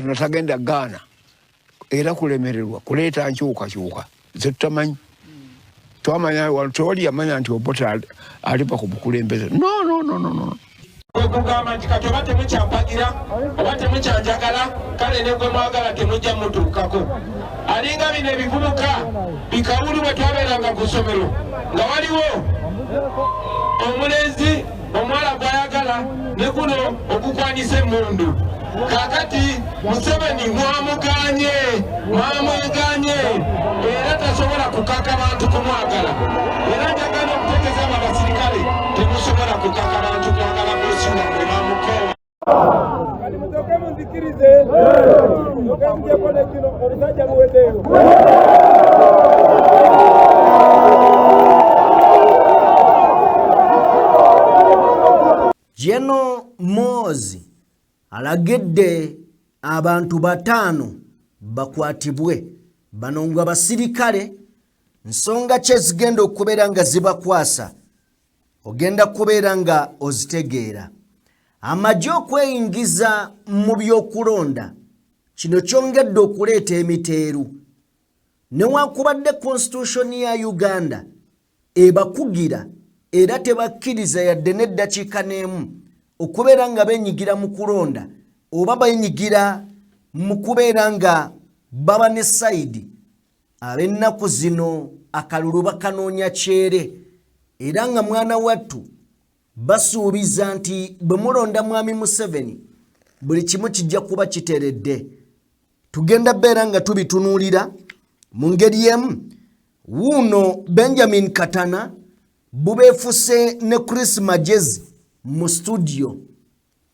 kano tagenda Ghana era kulemererwa kuleeta nkyukakyuka ze tutamanyi twamanya walutoli yamanya nti Obote alipa ku bukulembeze no kugamba nti kati oba temukyampagira oba temukyanjagala kale ne gwe mwagala temujja mutuukako alinga bino ebivubuka bikawulu bwe twabeeranga ku ssomero nga waliwo omulenzi omuwala gw'ayagala ne guno ogukwanisa emmundu kakati Museveni mwamuganye era tasobola kukaka bantu kumwagala era njagala okutegeeza abasirikale temusobola kukaka bantu kwagala bosi wabwe bamukowa kali mutoke munzikirize mutoke mujekole kino olusajja muwedeyo Jeno Mozi alagedde abantu 5 bakwatibwe banongwa basirikale nsonga kye zigenda okubeera nga zibakwasa ogenda kubeera nga ozitegeera amajje okweyingiza mu byokulonda kino kyongedde okuleeta emiteeru newakubadde constitution ya Uganda ebakugira era tebakkiriza yadde n'eddakiika n'emu okubeera nga benyigira mu kulonda oba benyigira mu kubeera nga baba ne sayidi ab'ennaku zino akalulu bakanoonya kyere era nga mwana wattu basuubiza nti bwe mulonda mwami Museveni buli kimu kijja kuba kiteredde tugenda beera nga tubitunuulira mu ngeri emu wuuno Benjamin Katana bubeefuse ne Chris Magezi mu studio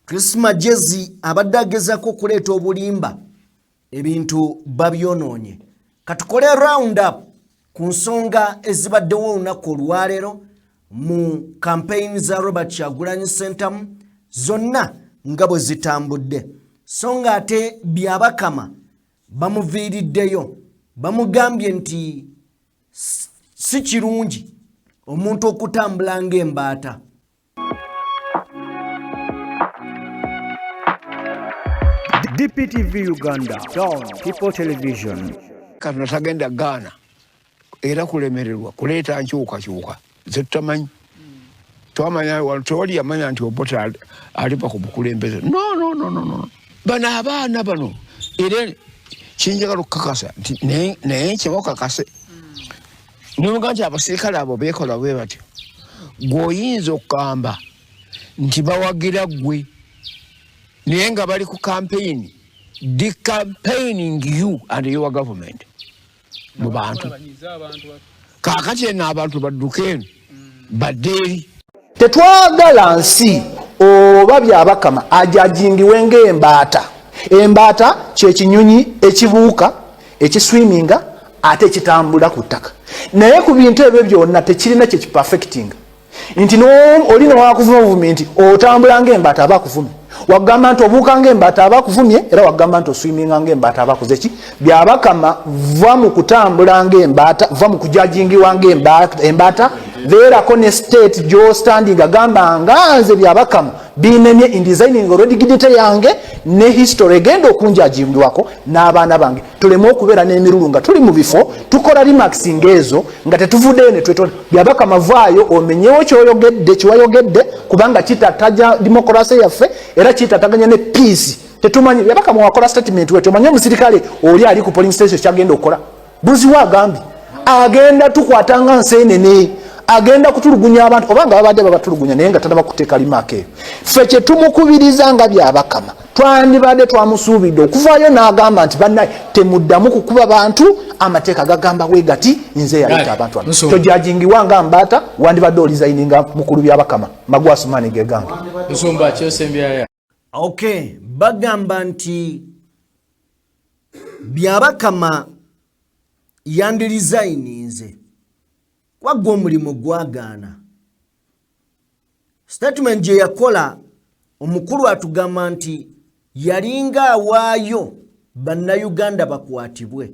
Chris Magezi abadde agezaako okuleeta obulimba ebintu babyonoonye katukole round up ku nsonga ezibaddewo olunaku olwaleero mu campaign za Robert Kyagulanyi Ssentamu zonna nga bwe zitambudde so nga ate Byabakama bamuviiriddeyo bamugambye nti si kirungi omuntu okutambula ng'embaata DPTV Uganda, Dawn People Television. Kano tagenda Ghana era kulemererwa kuleeta nkyukakyuka ze tutamanyi twamanya walutoli yamanya nti Obote alipa ku bukulembeze no bano abaana bano era kinjagala okukakasa nti naye kyebakakase nimuga nti abasirikale abo beekola bwe batyo gw'oyinza okugamba nti bawagira ggwe naye nga bali ku campaign decampaigning you and your government mu bantu kakati eno abantu badduke eno baddeeri tetwagala nsi oba Byabakama ajajingiwe ng'embaata embaata kyekinyonyi ekibuuka ekiswiminga ate ekitambula ku ttaka naye ku bintu ebyo byonna tekirina kyekipafecting nti oli newakuvuma obuvumi nti otambula ng'embaata aba akuvumye wagamba nti obuuka ng'embaata aba akuvumye era wagamba nti oswiminga ng'embaata aba akuze ki Byabakama va mu kutambula ng'embaata va mu kujajingiwa ng'embaata beerako ne state jo standing agamba nga nze Byabakama binemye in designing odigiddite yange ne history egenda okunjajingibwako n'abaana bange tuleme okubeera n'emirulu nga tuli mu bifo tukola remarksing ezo nga tetuvuddeyo ne twetona Byabakama vaayo omenyewo kyewayogedde kubanga kitataja demokrasi yaffe era kitataganya ne peace tetumanyi Byabakama wakola statement wetu omanyi omusirikale oli ali ku polling station kyagenda okukola buziwa agambi agenda tukwatanga nseenene agenda kutulugunya abantu obanga babadde babatulugunya naye nga tata bakuteeka limaake ffe kye tumukubiriza nga Byabakama twandibadde twamusuubidde okuvaayo n'agamba nti bannaye temuddamu kukuba bantu amateeka gagamba bwe gati nze yaleeta abantu wano tojajingiwa nga mbaata wandibadde olizayininga mukulu Byabakama Magwasumani geganga nsumba kyosembyayo okay bagamba nti Byabakama yandirizayininze wagwa omulimu gwagaana statement gye yakola omukulu atugamba nti yalinga awaayo bannayuganda bakwatibwe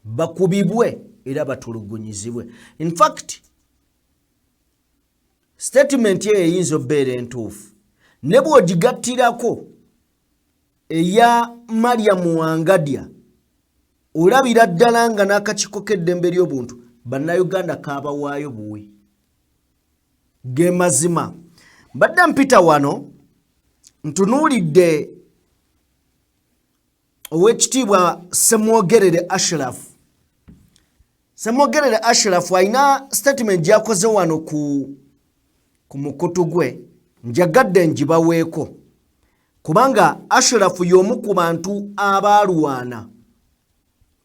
bakubibwe era batulugunyizibwe in fact statement ye eyinza obbeera entuufu ne bw'ogigattirako eya Mariam Wangadya olabira ddala nga n'akakiiko k'eddembe ly'obuntu bannayuganda kaabawaayo buwe. Ge mazima. Mbadde mpita wano ntunuulidde Oweekitiibwa Ssemwogerere Ashraf. Ssemwogerere Ashraf alina statement gy'akoze wano ku mukutu gwe, njagadde ngibaweeko. Kubanga Ashraf y'omu ku bantu abaalwana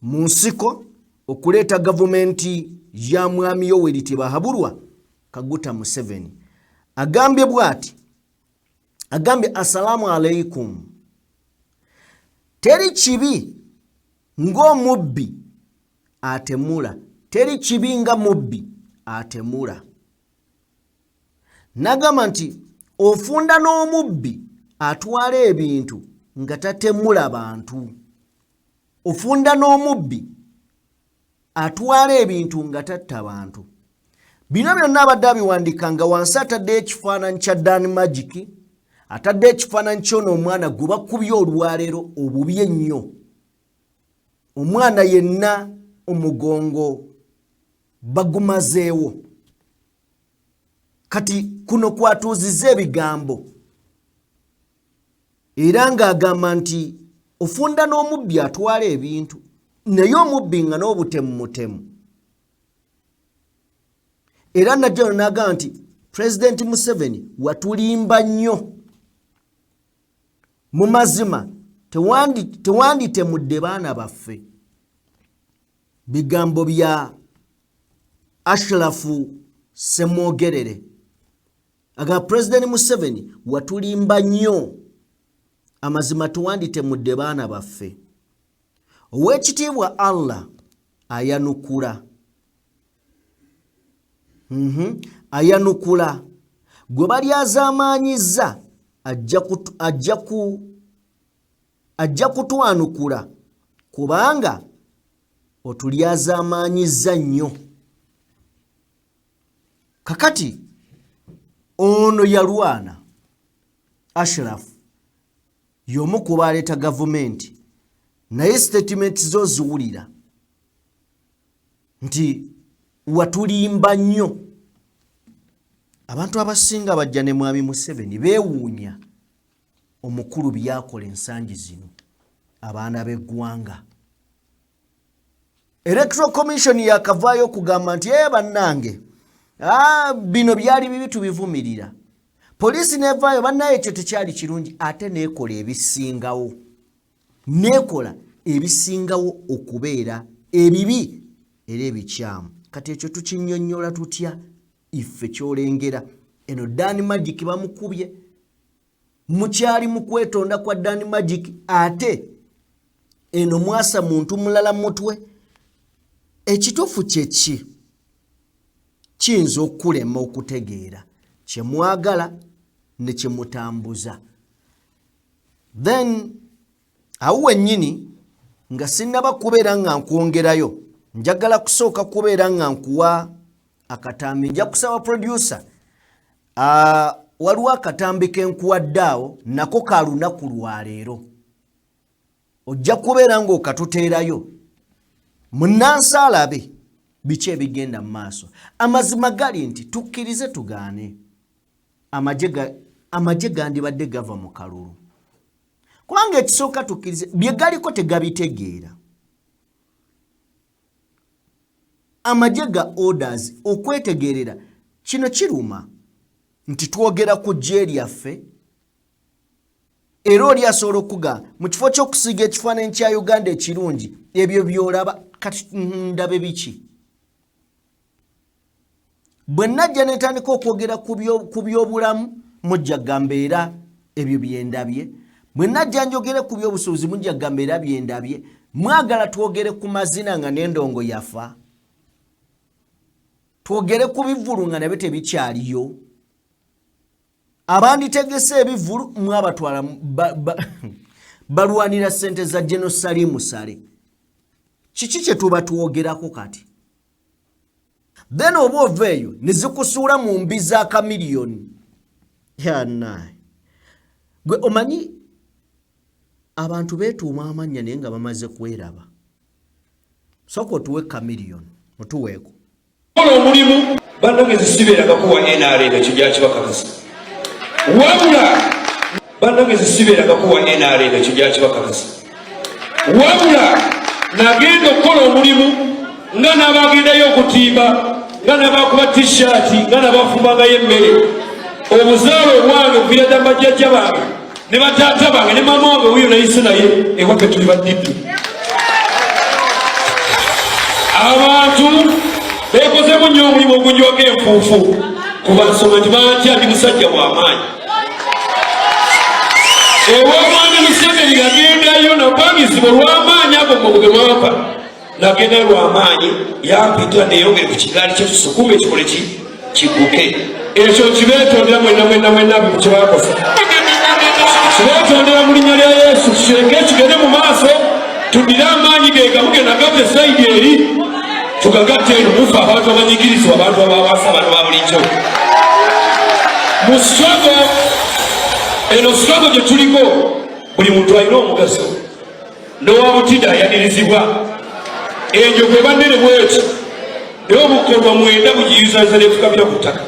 mu nsiko okuleeta gavumenti ya Mwami Yoweri Tibahabulwa Kaguta Museveni. Agambye bw'ati, agambye assalamu alaikum. Teri kibi ng'omubbi atemula. Teri kibi nga mubbi atemula. Nagamba nti ofunda n'omubbi atwala ebintu nga tatemula bantu. Ofunda n'omubbi atwala ebintu nga tatta bantu. Bino byonna abadde abiwandika nga wansi ataddeyo ekifaananyi kya Dan Magic, ataddeyo ekifaananyi ky'ono omwana gwe bakubye olwaleero obubi ennyo. Omwana yenna omugongo bagumazeewo. Kati kuno kwatuuzizza ebigambo. Era ng'agamba nti ofunda n'omubbi atwala ebintu, naye omubbi nga n'obutemu mutemu. Era najja n'agamba nti President Museveni watulimba nnyo. Mu mazima tewanditemudde baana baffe. Bigambo bya Ashraf Ssemwogerere. Aga President Museveni watulimba nnyo. Amazima tewanditemudde baana baffe. Oweekitiibwa Allah ayanukula. Ayanukula. Gwe bali azaamaanyizza ajja kutwanukula kubanga otulyazaamaanyizza nnyo. Kakati ono yalwana Ashraf y'omu ku baleeta gavumenti, naye statement zo ziwulira nti watulimba nnyo. Abantu abasinga bajja ne Mwami Museveni beewuunya omukulu byakola ensangi zino abaana b'eggwanga. Electoral Commission yakavaayo okugamba nti bannange bino byali bibi tubivumirira. Poliisi nevaayo bannaye ekyo tekyali kirungi ate neekola ebisingawo. Neekola ebisingawo okubeera ebibi era ebikyamu. Kati ekyo tukinnyonnyola tutya iffe kyolengera. Eno Dan Magic bamukubye. Mukyali mu kwetonda kwa Dan Magic ate eno mwasa muntu mulala mutwe. Ekituufu kyeki kiyinza okulema okutegeera kye mwagala ne kye mutambuza. Then awo wennyini nga sinnaba kubeera nga nkwongerayo, njagala kusooka kubeera nga nkuwa akatambi. Nja kusaba producer waliwo akatambi ke nkuwadde awo nako ka lunaku lwa leero. Ojja kubeera ng'okatuteerayo munnansi alabe biki ebigenda mu maaso. Amazima gali nti tukkirize tugaane amagye gandibadde gava mu kalulu. Kubanga ekisooka tukkirize bye galiko tegabitegeera. Amagye ga orders okwetegeerera kino kiruma nti twogera ku ggye lyaffe era oli asobola okuga mu kifo ky'okusiga ekifaananyi kya Uganda ekirungi ebyo by'olaba kati ndabe biki. Bwe najja ne ntandika okwogera ku by'obulamu mujja gamba era ebyo byendabye. Bwe najja njogere ku by'obusuubuzi mujja gamba era byendabye. Mwagala twogere ku mazina nga n'endongo yafa. Twogere ku bivulu nga nabyo tebikyaliyo. Abanditegese ebivulu mwabatwala balwanira ssente za Jenosalimu Sale. Kiki kye tuba tuwogerako kati? Then oba oveeyo ne zikusuula mu mbi za kamiliyoni. Gwe omanyi abantu beetuuma amannya naye nga bamaze kweraba. Sooka otuwe Chameleon otuweeko. Kola omulimu bannange zisibeeragako wa NRM ekyo gyakibakakasa. Wabula bannange zisibeeragako wa NRM ekyo gyakibakakasa. Wabula nagenda okukola omulimu nga n'abagendayo okutimba nga n'abakuba t-shirt nga n'abafumangayo emmere. Obuzaale obwange okuyada bajjajja bange ne bataata bange ne mama wange wuyo nayise naye ewake tuli baddidu. Abantu beekozemu nnyo omulimu ogunywako enfuufu kuba nsonga nti bantya ndi musajja w'amaanyi. Ew'omwami Museveni yagendayo napangizibwa olw'amaanyi ago mwe mwampa. Nagendayo lw'amaanyi yampita neyongere ku kigaali kye tusukume ekikole kiguke. Ekyo kibeetondera mwenna kye bakosa. Kibeetondera mu linnya lya Yesu kireke kigende mu maaso tuddire amaanyi ge gamugenda gava esayidi eri tugagatte eno mufa abantu abanyigirizibwa abantu abawaasa bano ba bulijjo. Mu sitogo eno sitogo gye tuliko buli muntu alina omugaso n'owabutida ayanirizibwa. Enjo gwe bannene bweti naye obukolwa mwenda bugiyuzaliza n'efukabira ku ttaka.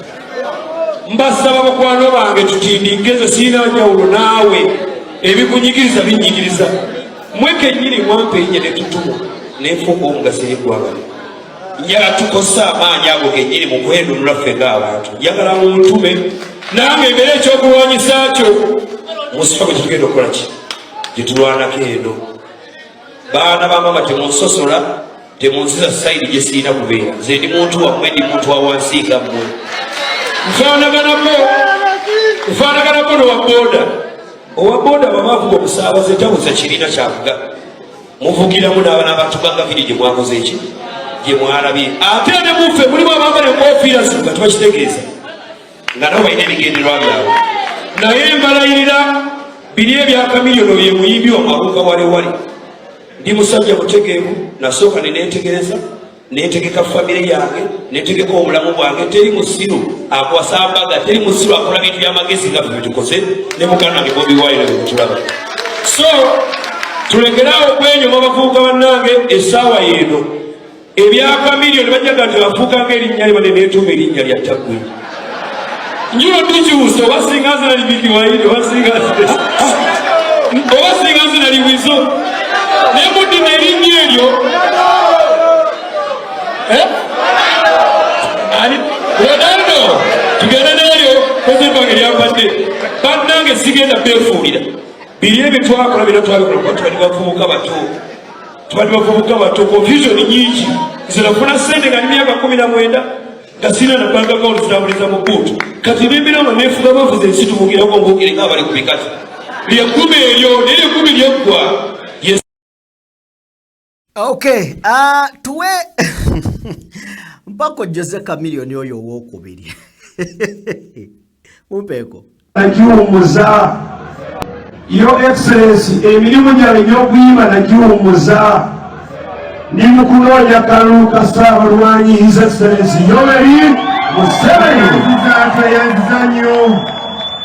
Mbasaba bakwano bange tutindinge nze siina njawulo naawe ebikunyigiriza binyigiriza. Mwe kennyini mwampa erinnya ne tutuma n'enfuuka omugaso y'eggwanga. Njagala tukosa amaanyi ago gennyini mu kwenunula ffe ng'abantu. Njagala muntume nange embeera ekyokulwanyisa kyo mu sitogo gye tugenda okukola ki gye tulwanako eno. Baana ba mama temunsosola temunsiza sayidi gye siina kubeera. Nze ndi muntu wammwe ndi muntu wa wansi nga mmwe. Nfaanaganako n'owabooda. Owabooda baba avuga omusaabaze tabuza kirina kyavuga. Muvugiramu n'abantu bangaviri gye mwakoze eki gye mwalabye. Ate ne muffe mulimu abambala enkofiira zino nga tubakitegeeza nga nabo balina ebigendererwa byabwe. Naye mbalayirira biri ebya Chameleon bye muyimbi wamabuuka waliwali. Ndi musajja mutegeevu nasooka ne neetegereza neetegeka famire yange neetegeka obulamu bwange. Teri musiru akwasa mbaga, teri musiru akola bintu by'amagezi nga ffe tukoze ne muganda wange Bobi Wine tulaba. So tulekeraawo okwenyoma abavubuka bannange essaawa y'eno. Ebya Chameleon bajjaga nti bafuukanga erinnya liba ne neetuuma erinnya lya Ttaggwe. Njulo ndikyusa oba singa nze nali Biki Wine oba singa nze nali Wizo naye muddina erinnya eryo Ronaldo tugenda neryo kozembange lyampadde bannange sigenda beefuulira. Biri ebyo twakola bino twabikola kuba tubali bavubuka bato confusion nyingi. Nze nafuna ssente nga myaka 19 nga sina na bank account zitambuliza mu bbuutu. Kati nembera nga neefuga bavuze ensi tumugirako mbuukire nga bali ku bikati. Lyekumi eryo naye lyekumi lyeggwa. Okay, tuwe mpako Jose Chameleon oyo owokubiri. Mumpeeko. Nagiwumuza Your Excellency emirimu gyange egy'okuyimba nagiwumuza. Ndi mu kunoonya kalulu ka Ssaabalwanyi His Excellency Yoweri Museveni yanziza nnyo.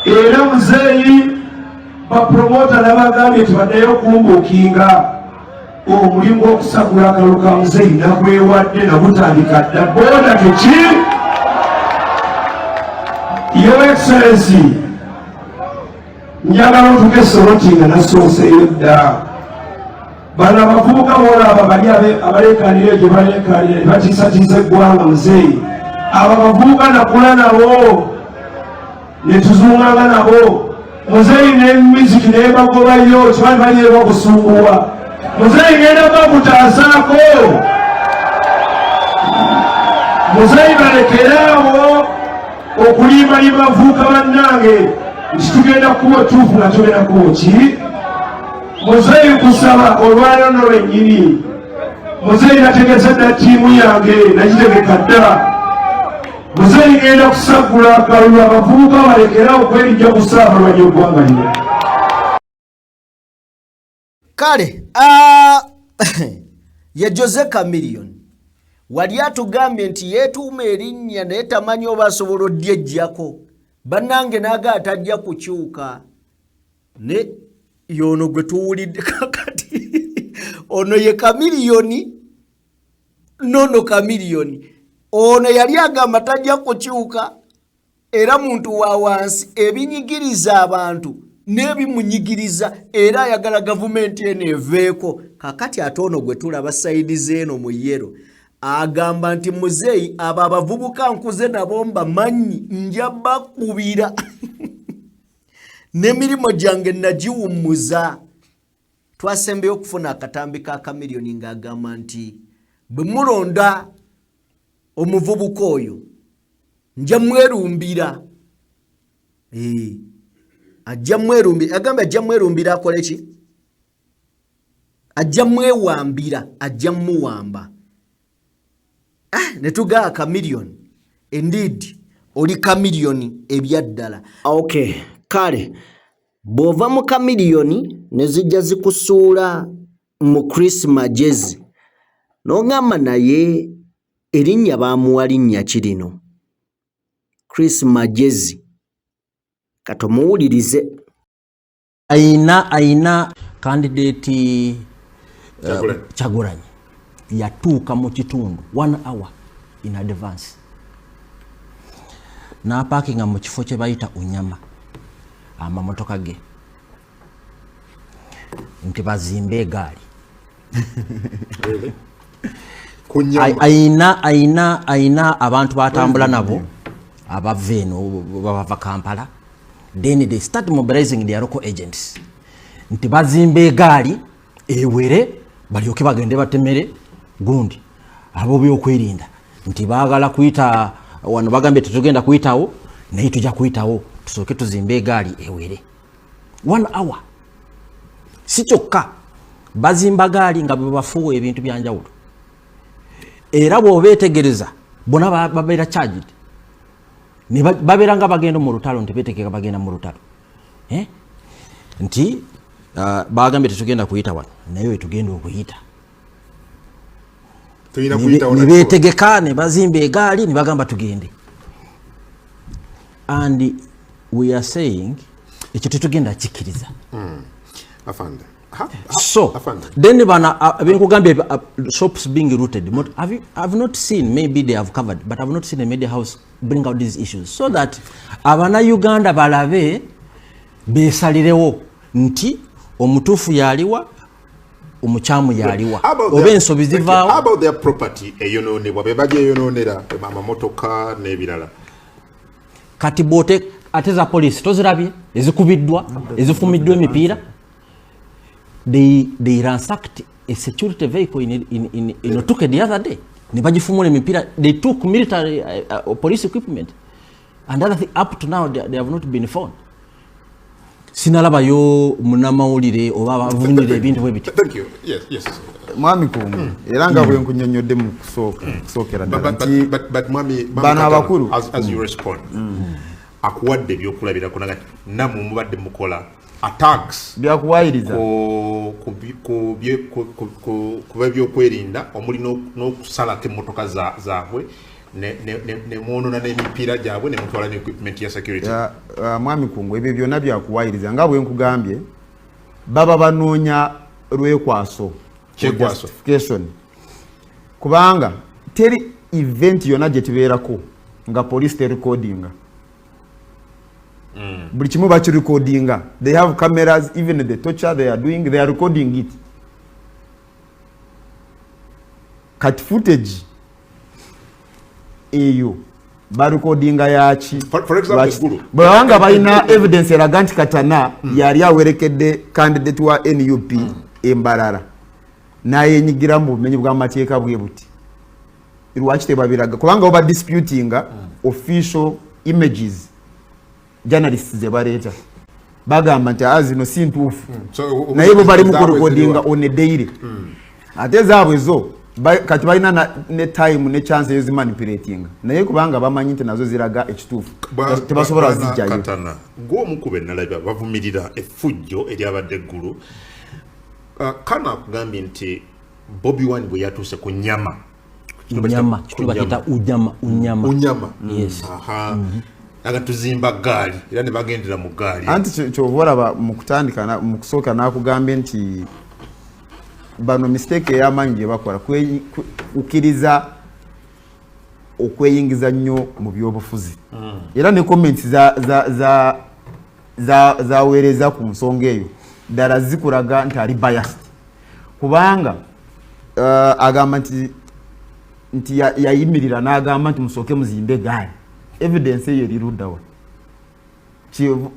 Era muzeeyi bapromota nabagambye tubaddeyo okumbuukinga omulimu gw'okusagula akalulu ka muzeeyi nagwewadde nagutandika dda booda teki. Your Excellency njagala otuke Soroti nga nasooseeyo dda. Bano abavubuka boolaba bali abaleekanira egyo baleekanira ne batiisatiisa eggwanga muzeeyi. Abo abavubuka nakula nabo ne tuzuunganga nabo. Muzeeyi n'emiziki n'ebagobayo kibali baliyo bakusumbuwa. Muzeeyi ngenda bakutaasaako. Muzeeyi balekeraawo okulimbalimba bavubuka bannange nti tugenda kuba otuufu nga tubeerako ki. Muzeeyi kusaba olwalano lwennyini. Muzeeyi nategese dda ttiimu yange nagitegeka dda. Muzeeyi ngenda kusagula akalulu abavubuka balekerawo okwerinja ku Ssaabalwanyi eggwanga lino. Kale, ye Jose Chameleon wali atugambye nti yeetuuma erinnya naye tamanyi oba asobola oddyeggyaako. Bannange naaga atajja kukyuka. Ne yono gwe tuwulidde kakati ono ye Chameleone nono Chameleone ono yali agamba tajja kukyuka era muntu wa wansi ebinyigiriza abantu n'ebimunyigiriza era ayagala gavumenti eno eveeko kakati ate ono gwe tulaba sayidi zeeno mu yero agamba nti muzeeyi abo abavubuka nkuze nabo mbamanyi nja bakubira n'emirimu gyange nagiwummuza. Twasembeyo okufuna akatambi ka Chameleone ng'agamba nti bwe mulonda omuvubuka oyo nja mwerumbira. Ajja mwerumbira, agamba ajja mwerumbira akole ki? Ajja mwewambira, ajja muwamba. Ne tugaa Chameleone. Indeed, oli Chameleone ebyaddala. Okay, kale bw'ova mu Chameleone ne zijja zikusuula mu Chris Magezi n'ogamba naye erinnya baamuwa linnya kirino Chris Magezi katomuwulirize. Aina candidate Kyagulanyi yatuuka mu kitundu 1 hour in advance n'apaakinga mu kifo kye bayita Unyama amamotoka ge nti bazimbe egaali. Aina abantu batambula nabo abava eno bava Kampala. Then they start mobilizing their local agents. Nti bazimbe egaali ewere balyoke bagende batemere gundi abo byokwerinda nti baagala kuyita wano bagambe tutugenda kuyitawo naye tujja kuyitawo tusooke tuzimbe egaali ewere 1 hour. Si kyokka bazimba gaali nga babafuwa ebintu byanjawulo era bw'obeetegereza bona babeera charged ne babeera nga bagenda mu lutalo nti beetegeka bagenda mu lutalo nti bagambye tetugenda kuyita wano naye wetugenda okuyita ne beetegeka ne bazimba egaali ne bagamba tugende. And we are saying ekyo tetugenda kikkiriza. Afande. So then benkugambye shops being rooted. I've not seen, maybe they have covered, but I've not seen a media house bring out these issues so that abana Uganda balabe besalirewo nti omutufu yaliwa omukyamu yaliwa oba ensobi zivaawo. How about their property eyononebwa bebaje eyononera amamotoka n'ebirala kati bote ate za police tozirabye ezikubiddwa ezifumiddwa emipiira. They ransacked a security vehicle in Otuke the other day. They took military police equipment. And other thing, up to now, they have not been found. Sinalaba yo munamawulire oba bavunire ebintu bwe biti. Thank you. Yes. Mwami Kungu era bwe nkunyonyodde mu kusookera but mwami bana abakulu as you respond. Akuwadde byokulabira kunagati namwe mubadde mukola attacks byakuwayiriza kuba byokwerinda omuli n'okusalako emmotoka zaabwe ne mwonona n'emipiira gyabwe ne mutwala n'equipment ya security. Mwami Kungu ebyo byonna byakuwayiriza nga bwe nkugambye baba banoonya lwekwaso justification kubanga teri event yonna gye tubeerako nga police terecordinga. Buli kimu bakirecordinga. They have cameras, even the torture they are recording it. Cut footage eyo barecordinga yaki. For example, bwanga balina evidence eraga nti Katana yali awerekedde candidate wa NUP Embarara naye nyigira mu bumenyi bw'amateeka bwe buti. Lwaki tebabiraga kubanga oba disputing official images. Journalists ze bareta bagamba nti azino si ntuufu naye bo bali mu kurecordinga on a daily. Ate zaabwe zo kati balina ne time ne chance ezimanipulating naye kubanga bamanyi nti nazo ziraga ekituufu tebasobola zijjayo. Katana ng'omukube nalaba bavumirira effujjo eryabadde eggulu. Kana akugambye nti Bobi Wine bwe yatuuse ku nnyama kitulaba kita Unyama. Yes. agatuzimba gaali era ne bagendera mu gaali anti kyovoraba mu kutandika mu kusooka n'akugambye nti bano mistake ey'amaanyi gye bakola kukkiriza okweyingiza nnyo mu byobufuzi era ne comments zaweereza ku nsonga eyo ddala zikulaga nti ali biased kubanga agamba nti yayimirira n'agamba nti musooke muzimbe gaali evidence eyo eriruddawa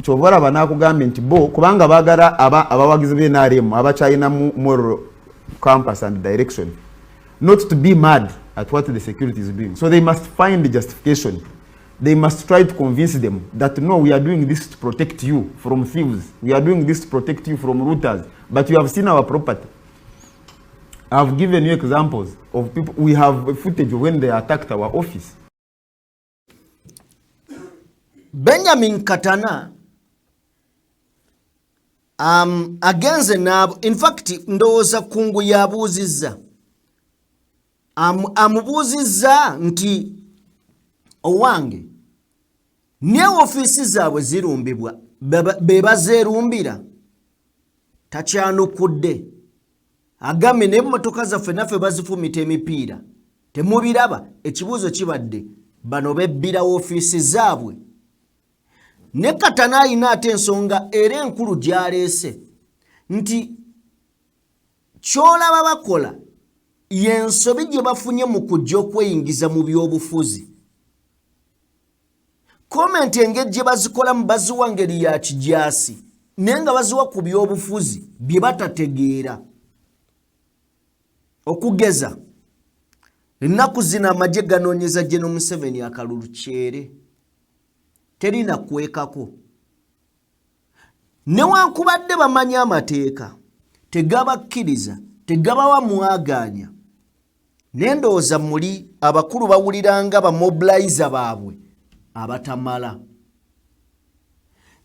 kyoba olaba n'akugambye nti bo kubanga baagala abawagizi b'NRM abakyalinamu moral compass and direction not to be mad at what the security is doing. So they must find the justification. They must try to convince them that no, we are doing this to protect you from thieves. We are doing this to protect you from looters. But you have seen our property. I've given you examples of people. We have footage when they attacked our office. Benjamin Katana agenze nabo. In fact, ndowooza kungu yabuuzizza. Amubuuzizza nti owange ne ofiisi zaabwe zirumbibwa be bazeerumbira takyanukudde agambye n'emmotoka zaffe naffe bazifumita emipiira temubiraba ekibuuzo kibadde bano bebbira ofiisi zaabwe ne Katana alina ate ensonga era enkulu gy'aleese nti ky'olaba bakola yensobi gye bafunye mu kujja okweyingiza mu byobufuzi komenti engeri gye bazikola mu baziwa ngeri ya kijaasi naye nga baziwa ku byobufuzi bye batategeera okugeza ennaku zino amagye ganoonyeza General Museveni akalulu kyere terina kwekako newankubadde bamanyi amateeka tegabakkiriza tegabawa mwaganya nendowooza muli abakulu bawuliranga bamobilizer baabwe abatamala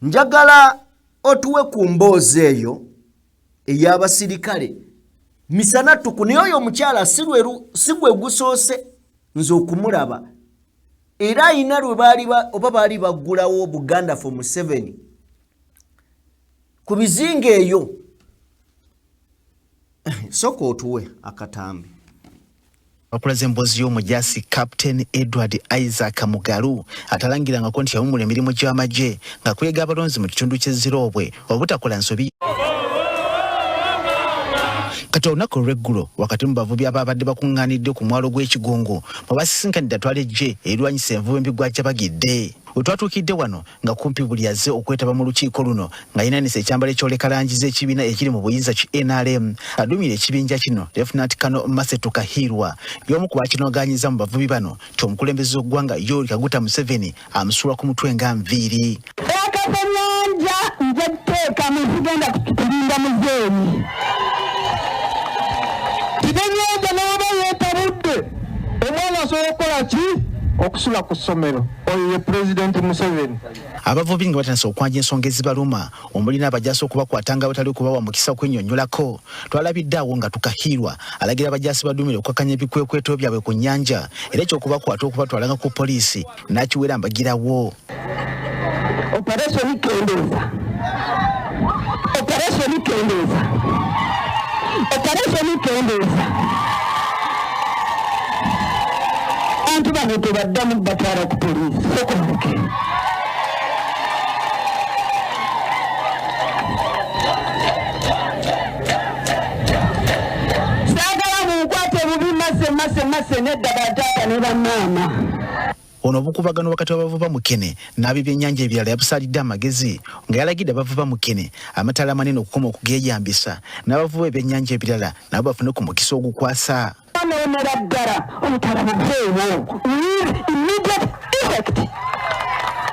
njagala otuwe ku mboozi eyo ey'abasirikale misana tuku naye oyo omukyala si gwe gusoose nze okumulaba era ayina lwe baali baggulawo Buganda for Museveni ku bizinga eyo soko otuwe akatambi Wakulaze mbozi y'omujasi Captain Edward Isaac Mugalu atalangirangako nti yawummula emirimu gy'amagye nga kwega abalonzi mu kitundu ky'Ezirobwe obutakola nsobi kati olunaku olw'eggulo wakati mu bavubi ababadde bakuŋŋaanidde ku mwalo gw'ekigongo mwe basisinkanidde atwala ejje erwanyisa envubu embigwa gyabagidde wetwatuukidde wano nga kumpi buli yazze okwetaba mu lukiiko luno nga yinanisa ekyambalo ekyoleka langi z'ekibiina ekiri mu buyinza ki NRM adumira ekibinja kino Lieutenant Colonel Masetu Kahirwa y'omu ku bakinogaanyiza mu bavubi bano nti omukulembeze w'eggwanga Yoweri Kaguta Museveni amusuula ku mutwe nga nviiri ekafennyanja nze tteeka mu zigenda kulinda muzeeni tibennyanja n'oba yeetabudde omwana asobola okukola ki okusula ku ssomero oyo ye President Museveni abavubi nga batanasa okwanja ensonga ezibaluma omulina abajasi okubakwatanga batali okubawa mukisa okwennyonnyolako twalabidde awo nga Tukahirwa alagira abajasi badumire okukakanya ebikwekweto byabwe ku nnyanja era ekyokubakwata okubatwalanga ku poliisi n'akiwera mbagirawo Operation Kendeeza abantu bano tebaddamu batwala ku poliisi sokomuke saagala munkwate bubi mase nedda bataata ne bamaama ono obukubagano wakati w'abavuba Mukene n'ab'ebyennyanja ebirala yabusalidde amagezi nga yalagidde abavuba Mukene amataala amanene okukoma okugeeyambisa n'abavuba ebyennyanja ebirala nabo bafune ku mukisa ogukwasa ameemera ddala omutala buveewo immediate effect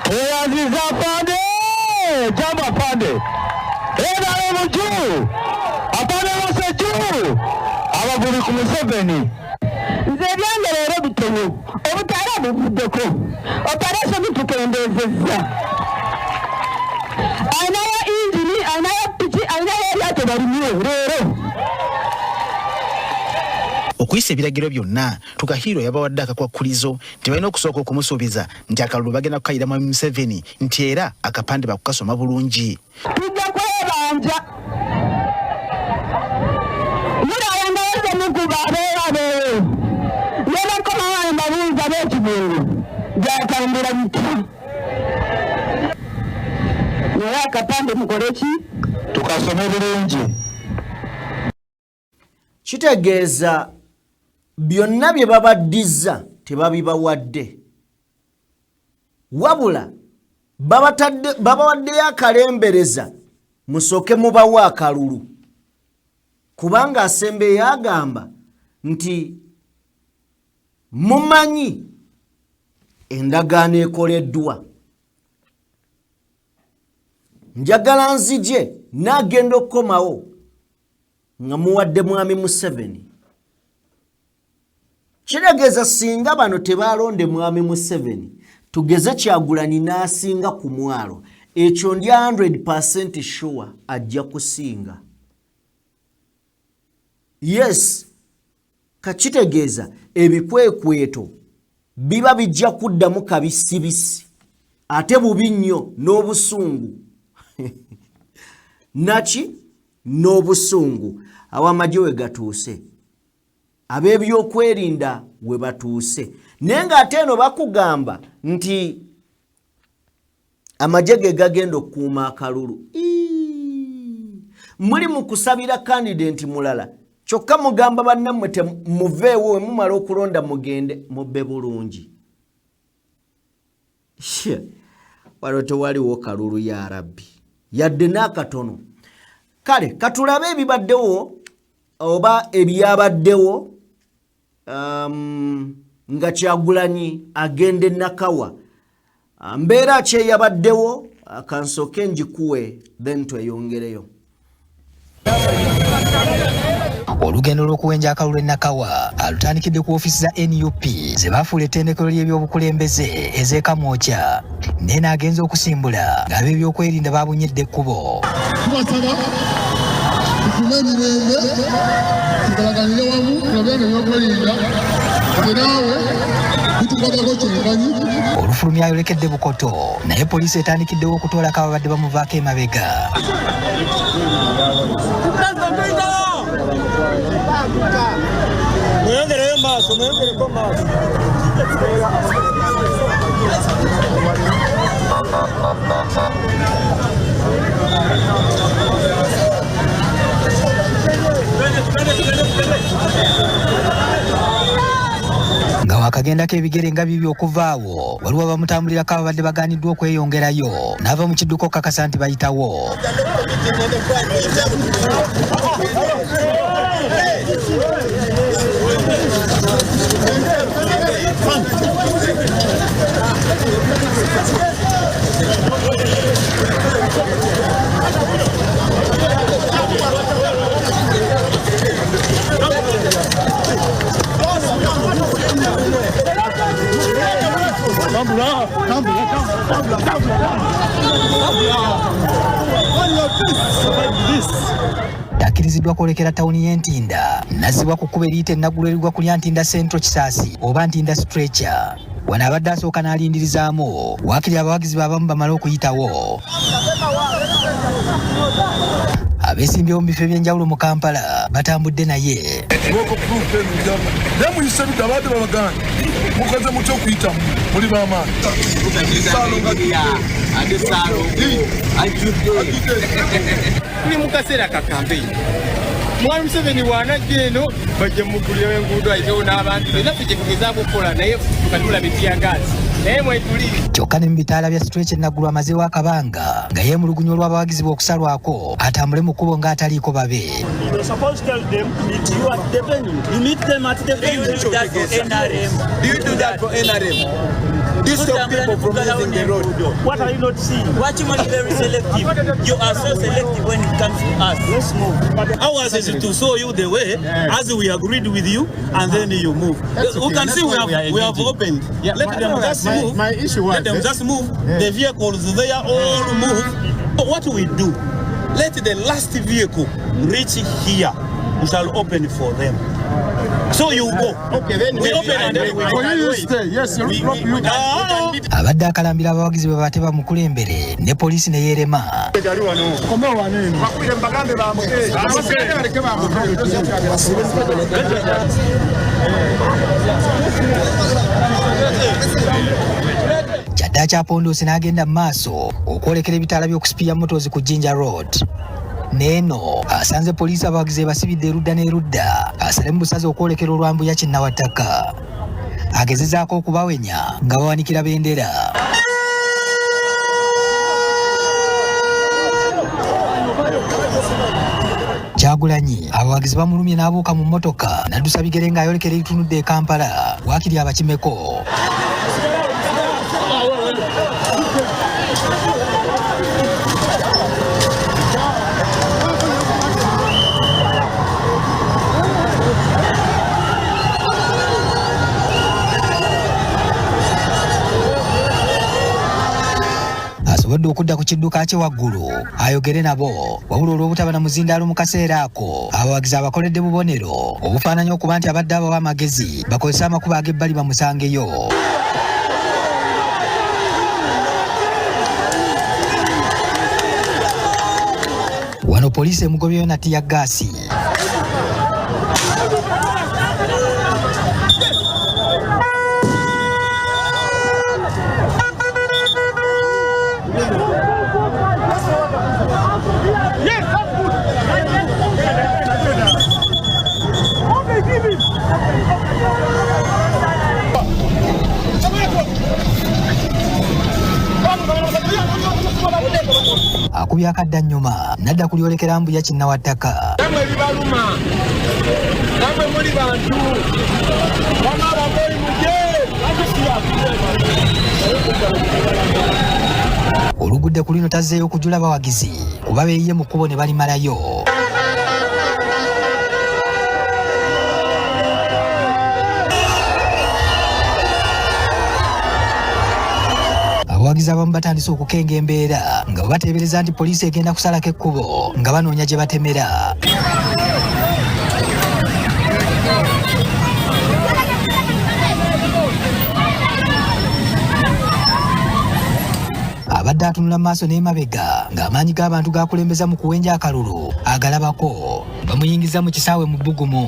eyaziza pande jamba pande ebale muju apande waseju abavubi ku Museveni nze ebyange leero bitono obutaala buvuddeko operation tukendeezezza ayinayo injini ayinayo piki ayinayo eryato balimye leero okuyisa ebiragiro byonna Tukahiro yabawadde akakwakulizo nti balina okusooka okumusuubiza nti akalulu bagenda kukayira Mwami Museveni nti era akapande bakukasoma bulungi. Tujja kwebanja murayanga wese mukuba abeera yebakoma wana mbabuuza b'ekibungu gyatambula bitya naye akapande mukole ki tukasome bulungi. Kitegeeza byonna bye babaddiza tebabibawadde wabula babawaddeyo akalembereza musooke mubawa akalulu kubanga asembe yagamba nti mumanyi endagaano ekoleddwa njagala nzije n'agenda okukomawo nga muwadde Mwami Museveni. Kitegeeza singa bano tebalonde Mwami Museveni tugeze Kyagulanyi n'asinga ku mwalo ekyo ndi 100% sure ajja kusinga. Yes, kakitegeeza ebikwekweto biba bijja kuddamu kabisibisi ate bubi nnyo n'obusungu naki n'obusungu awamagye we gatuuse ab'ebyokwerinda we batuuse naye ng'ate eno bakugamba nti amagye ge gagenda okukuuma akalulu. Muli mu kusabira kandidenti mulala kyokka mugamba bannammwe muveewo we mumala okulonda mugende mubbe bulungi. Waliwo tewaliwo kalulu ya Rabbi yadde n'akatono. Kale katulabe ebibaddewo oba ebyabaddewo nga Kyagulanyi agende Nakawa. Mbeera ki eyabaddewo kansooke njikuwe then tweyongereyo. Olugendo lw'okuwenja akalulu e Nakawa alutandikidde ku ofiisi za NUP ze baafuula ettendekero ly'ebyobukulembeze ez'ekamwokya nene agenza okusimbula ng'ab'ebyokwerinda baabonyedde ekkubo. Tubasaba tukume emirembe tukolaganire wamu tulabyana ebyokwerinda ate naawe bitukwatako kyenkanyi. Olufulumya ayolekedde Bukoto naye poliisi etandikiddewo okutoolako ababadde bamuvaako emabega. Muyongereyo maaso, muyongereko maaso. Nga wakagendako ebigere nga bibi okuvaawo waliwo abamutambulirako ababadde bagaaniddwa okweyongerayo n'ava mu kidduka okukakasa nti bayitawo. Takkiriziddwa kwolekera tawuni y'Entinda nazzibwa ku kkubo eriyita ennaggulu erigwa ku lya Ntinda Central Kisaasi oba Ntinda Stretcher. Wano abadde asooka n'alindirizaamu waakiri abawagizi baabamu bamale okuyitawo. Abeesimbyewo mu bifo eby'enjawulo mu Kampala batambudde naye. Muyise abadde babagana mukoze mutya okuyitamu muli b'amaanyi. Tuli mu kaseera ka kampeyini. Mwami Museveni bw'anajja eno bajja mugulirawo enguudo ayitewo n'abantu be naffe kye tugezaako okukola naye tukatula bitiyagaazi naye mwetulire. Kyokka ne mu bitaala bya Stretch Naggulu amazeewo akabanga nga yeemulugunya olw'abawagizi b'okusalwako atambule mu kkubo ng'ataliiko babe. You stop people from using the road. What are you not seeing? Watch him very selective. You are so selective when it comes to us. Let's move. Ours is to show you the way as we agreed with you, and then you move. You can see we have opened. Yeah, let them just move. My issue was let them just move. The vehicles they are all move. But what we do? Let the last vehicle reach here. We shall open for them. So you go. Okay, then we open and then we stay. Yes, you abadde akalambira abawagizi bwe bateba mu kulembere ne poliisi ne yeerema. Kyadda kya Pondosi n'agenda mu maaso okwolekera ebitaala by'okusipiya motors ku Jinja Road. Neeno asanze poliisi abawagizi basibidde erudda n'erudda asale mu busaze okwolekera olwambuya Kinnawattaka. Agezezaako okubawenya nga bawanikira bendera. Kyagulanyi abawagizi bamulumye n'abuuka mu mmotoka n'addusa bigere ng'ayolekera ebitunudde e Kampala waakiri abakimeko. Asobodde okudda ku kidduka kye waggulu ayogere nabo wabula olw'obutaba na muzindaalo mu kaseera ako abawagizi abakoledde bubonero obufaananya okuba nti abadde abawa amagezi bakozesa amakubo ag'ebbali bamusangeyo. Wano poliisi emugobyeyo na ttiya gaasi. Akubye akadda nnyuma nadda kulyolekera mbuya Kinnawattaka. Namwe bibaluma, namwe muli bantu, wamala boli muje, olugudde ku lino tazzeeyo okujula bawagizi kuba beeyiye mu kkubo ne balimalayo. Abawagizi abamu batandise okukenga embeera nga bateebereza nti poliisi egenda kusalako ekkubo nga banoonya gye batemera. Abadde atunula mu maaso n'emabega ng'amaanyi g'abantu gakulembeza mu kuwenja akalulu agalabako bamuyingiza mu kisaawe mu bbugumu.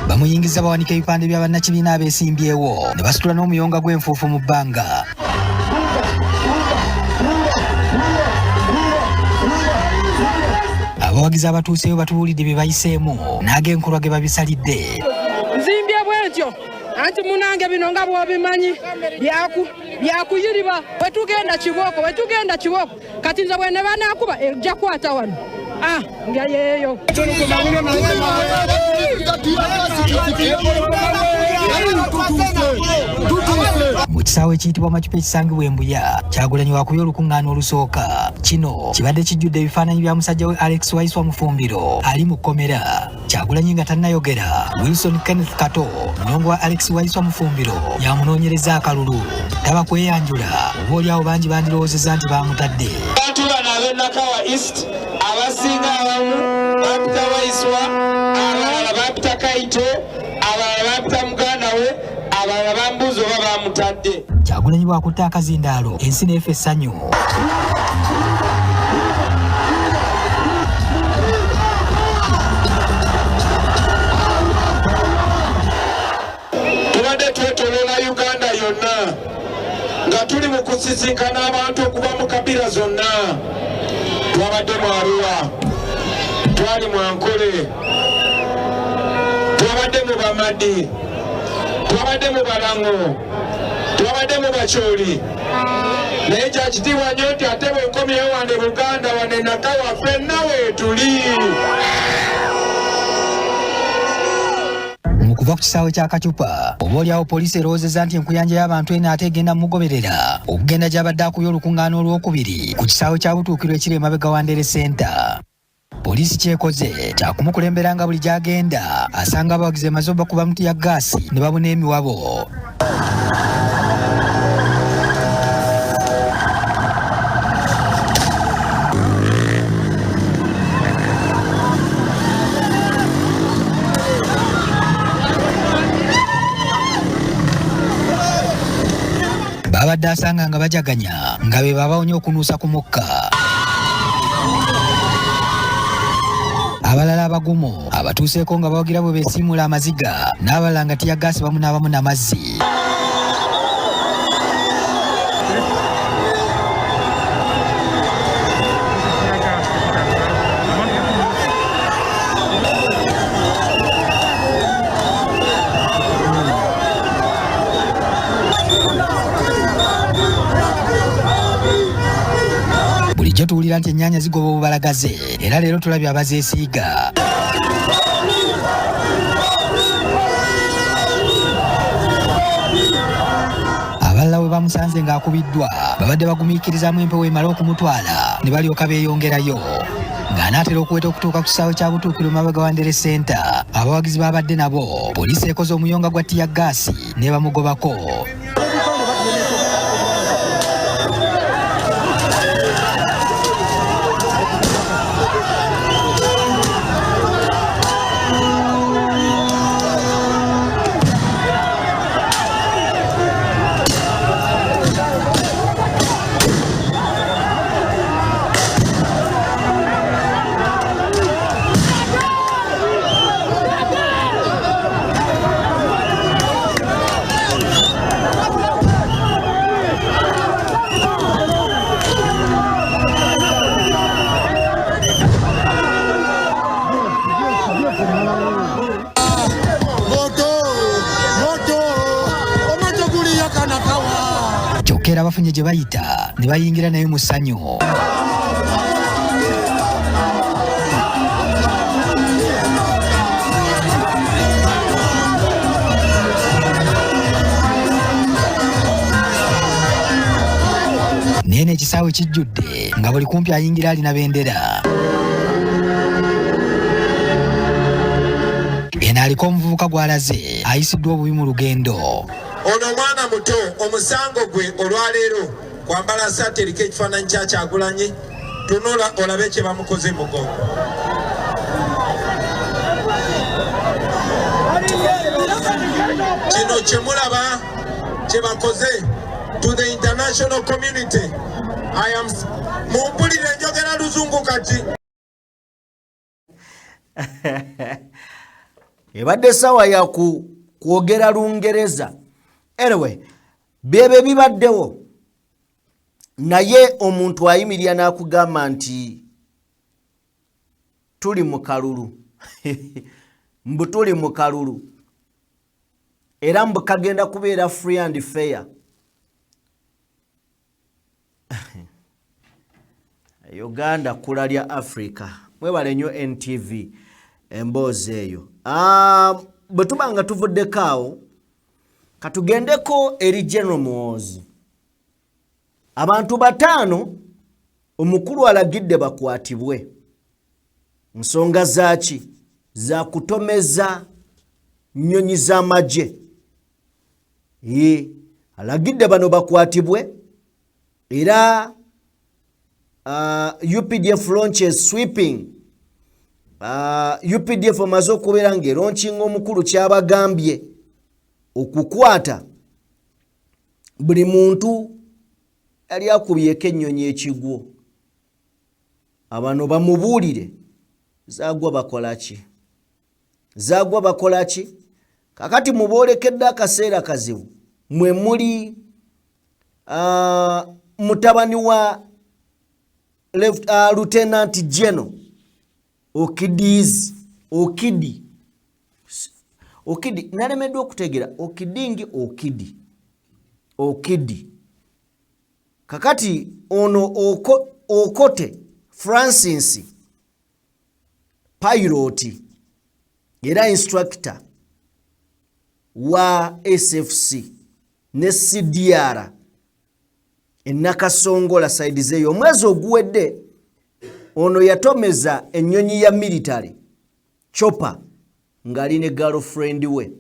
Bamuyingiza bawanika ebipande bya bannakibiina abeesimbyewo ne basitula n'omuyonga gw'enfuufu mu bbanga. Abawagizi abatuuseyo batubuulidde bye bayiseemu n'ag'enkolwa ge babisalidde. Nzimbye bwentyo anti munange bino nga bw'obimanyi byakuyiriba wetugenda kibooko kati nze bwe ne banaakuba ejja kwata wano nga yeeyo. Mu kisaawe ekiyitibwa Macupa ekisangibwa Embuya Kyagulanyi wakubye olukuŋŋaana olusooka. Kino kibadde kijjudde ebifaananyi bya musajja we Alex Waiswa Mufumbiro ali mu kkomera. Kyagulanyi nga tannayogera, Wilson Kenneth Kato mulongo wa Alex Waiswa Mufumbiro yamunoonyereza akalulu taba kweyanjula oba oliawo bangi bandirowoozezza nti baamutadde. Abantu bano ab'e Nakawa East abasinga abamu bapita Waiswa, abalala bapita Kaito, abalala bapita muganda we, abalala bambuuza oba baamutadde. Kyagulanyi bw'akutte akazindaalo ensi n'efa essanyu. Tubadde twetoloola Uganda yonna nga tuli mu kusisinkana abantu okuva mu kabira zonna. Twabadde mu Arua, twali mu Ankole, twabadde mu Bamadi, twabadde mu Balango, twabadde mu Bakyoli. Naye kyakitiibwa nnyo nti ate bwe nkomyewo wane Buganda wane Nakawa ffenna weetuli. Mu kuva ku kisaawe kya Kacupa oba oliawo poliisi erowoozezza nti enkuyanja y'abantu eno ate egenda mugoberera okugenda gy'abadde akubye olukuŋŋaana olwokubiri ku kisaawe kya Butuukiro ekiri emabega wa Ndere Center. Poliisi kyekoze kyakumukulembera nga buli gy'agenda asanga abawagizi emaze obbakuba muti ya gaasi ne babuna emiwabo. basanga nga bajaganya nga be babawonya okunuusa ku mukka. Abalala abagumu abatuuseeko nga bawagira bwe beesiimula amaziga n'abalala nga tiyagaasi bamu n'abamu n'amazzi. Bulijjo tuwulira nti ennyaanya zigoba obubalagaze era leero tulabye abazeesiiga. Abalala we bamusanze ng'akubiddwa babadde bagumiikirizaamu empewo emala okumutwala ne balyoka beeyongerayo ng'anaatera okuweta okutuuka ku kisaawe kya Butuukiro mabega wa Ndere Center. Abawagizi babadde nabo poliisi ekoze omuyonga gwa tiyagaasi ne bamugobako. Kyokka era bafunye gye bayita ne bayingira naye mu ssanyu. Neeno ekisaawe kijjudde nga buli kumpi ayingira alina bendera. Eno aliko omuvubuka gw'alaze ayisiddwa obubi mu lugendo. Ono omwana muto omusango gwe olwaleero kwambala ssaati eriko ekifaananyi kya Kyagulanyi. Tunula olabe kye bamukoze mugongo. Kino kye mulaba kye bakoze to the international community. I am mumpulire njogera luzungu kati. Ebadde sawa ya kwogera Lungereza. Anyway, bebe bibaddewo. Naye omuntu ayimirira n'akugamba nti tuli mu kalulu. Mbu tuli mu kalulu. Era mbu kagenda kubeera free and fair. Uganda kula lya Africa. Mwebale nnyo NTV emboozi eyo. Bwe tuba nga tuvuddeko awo katugendeko eri General Muhoozi. Abantu 5 omukulu alagidde bakwatibwe. Nsonga zaaki za kutomeza nnyonyi z'amagye. Alagidde bano bakwatibwe era UPDF launches sweeping. UPDF amaze okubeera ng'eronchinga omukulu kyabagambye okukwata buli muntu yali akubyeko ennyonyi ekigwo. Abano bamubuulire zaagwa bakolaki. Zaagwa bakolaki. Kakati muboolekedde akaseera kazibu mwe muli mutabani wa Lieutenant General Okidi nalemeddwa okutegera Okidingi Okidi. Kakati ono Okote Francis pilot era instructor wa SFC ne CDR Nakasongola side zeyo. Omwezi oguwedde ono yatomeza ennyonyi ya military chopper ngali ne girlfriend we.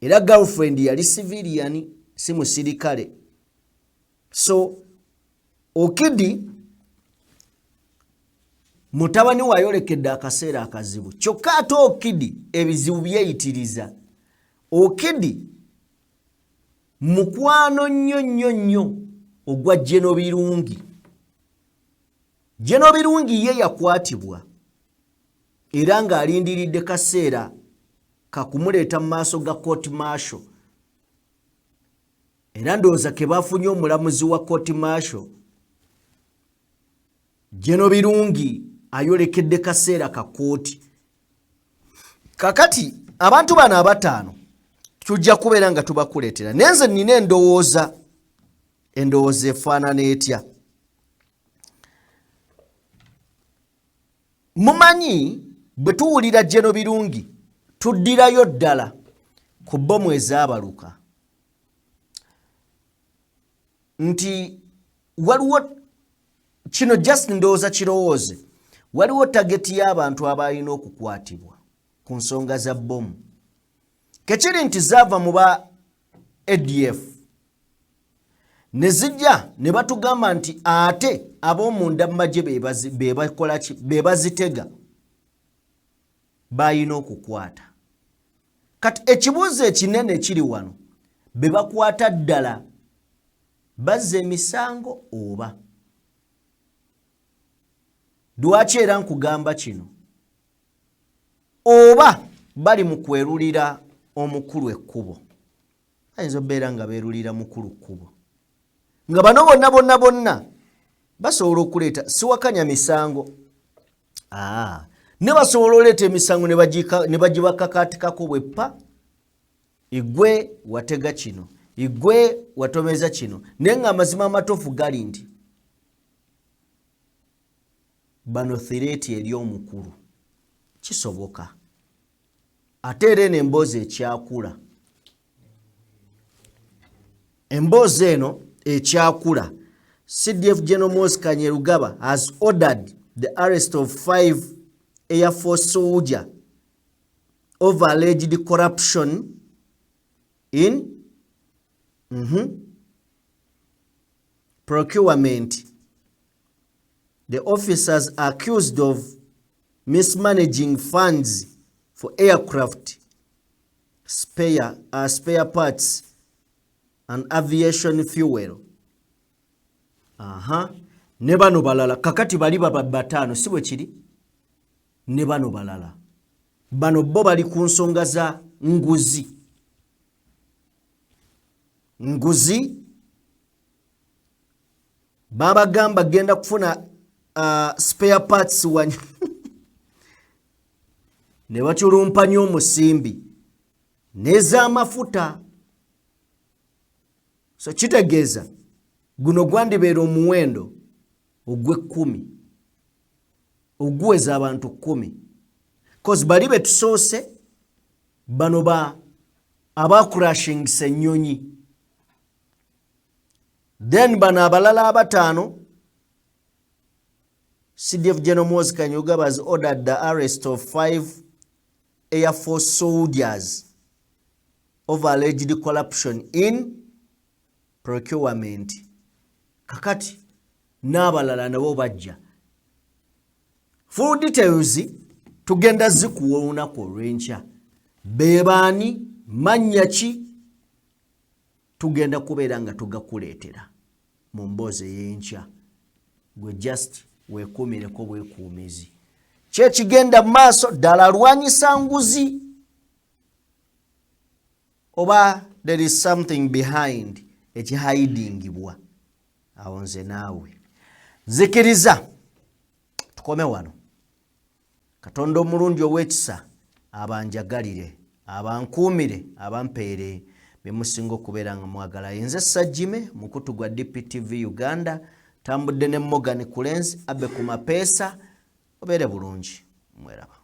Era girlfriend yali civilian si musirikale. So Okidi mutabani wayolekedde akaseera akazibu. Kyokka ate Okidi ebizibu byeyitiriza. Okidi mukwano nnyo ogwa Jeno Birungi. Jeno Birungi ye yakwatibwa era nga alindiridde kaseera kakumuleeta mu maaso ga court martial. Era ndowooza ke bafunye omulamuzi wa court martial Jeno Birungi ayolekedde kaseera ka kooti. Kakati abantu bano abataano tujja kubeera nga tubakuleetera. Nenze nina endowooza efaanana etya. Mumanyi bwe tuwulira Jeno Birungi tuddirayo ddala ku bbomu ezaabaluka nti waliwo kino just ndowooza kirowooze, waliwo tageti y'abantu abalina okukwatibwa ku nsonga za bbomu. Kekiri nti zaava mu ba ADF ne zijja ne batugamba nti ate ab'omunda mu magye be bazitega balina okukwata. Kati ekibuuzo ekinene kiri wano, be bakwata ddala bazza emisango oba? Lwaki era nkugamba kino? Oba bali mu kwerulira omukulu ekkubo. Ayinza obbeera nga beerulira mukulu kkubo, nga bano bonna basobola okuleeta siwakanya misango. Ne basobola oleeta emisango ne bagibakakaatikako bweppa, igwe watega kino, igwe watomeza kino, naye nga amazima amatofu gali nti bano thireti eri omukulu. Kisoboka. Ate era eno emboozi ekyakula. Emboozi eno ekyakula. CDF General Moses Kanyerugaba has ordered the arrest of 5 Air Force soldiers over alleged corruption in procurement. The officers are accused of mismanaging funds for aircraft, spare parts, and aviation fuel. Ne bano balala kakati bali bataano si bwe kiri? Ne bano balala bano bo bali ku nsonga za nguzi babagamba genda kufuna spare parts wanyu ne bachulumpanya omusimbi n'ez'amafuta. So kitegeeza guno gwandibeera omuwendo ogw'ekkumi oguweza abantu 10, cause bali betusoose bano abakurashingisa ennyonyi. Then bano abalala abataano, CDF General Moses Kanyerugaba has ordered the arrest of 5 Air Force soldiers over alleged corruption in procurement. Kakati n'abalala nabo bajja. Full details tugenda zikuwa olunaku olw'enkya. Bebaani, mannya ki, tugenda kubeera nga tugakuleetera mu mboozi ey'enkya. Gwe just weekuumireko bwekuumizi. Kyekigenda maaso ddala lwanyisa nguzi oba there is something behind ekihidingibwa. Awo nze naawe zikiriza tukome wano. Katonda omulungi ow'ekisa abanjagalire, abankuumire, abampeere bemusinga okubeera nga mwagala. Nze Sajjime mukutu gwa DPTV Uganda, tambudde ne Morgan Kulenzi abe ku mapeesa. Obeere bulungi, mweraba.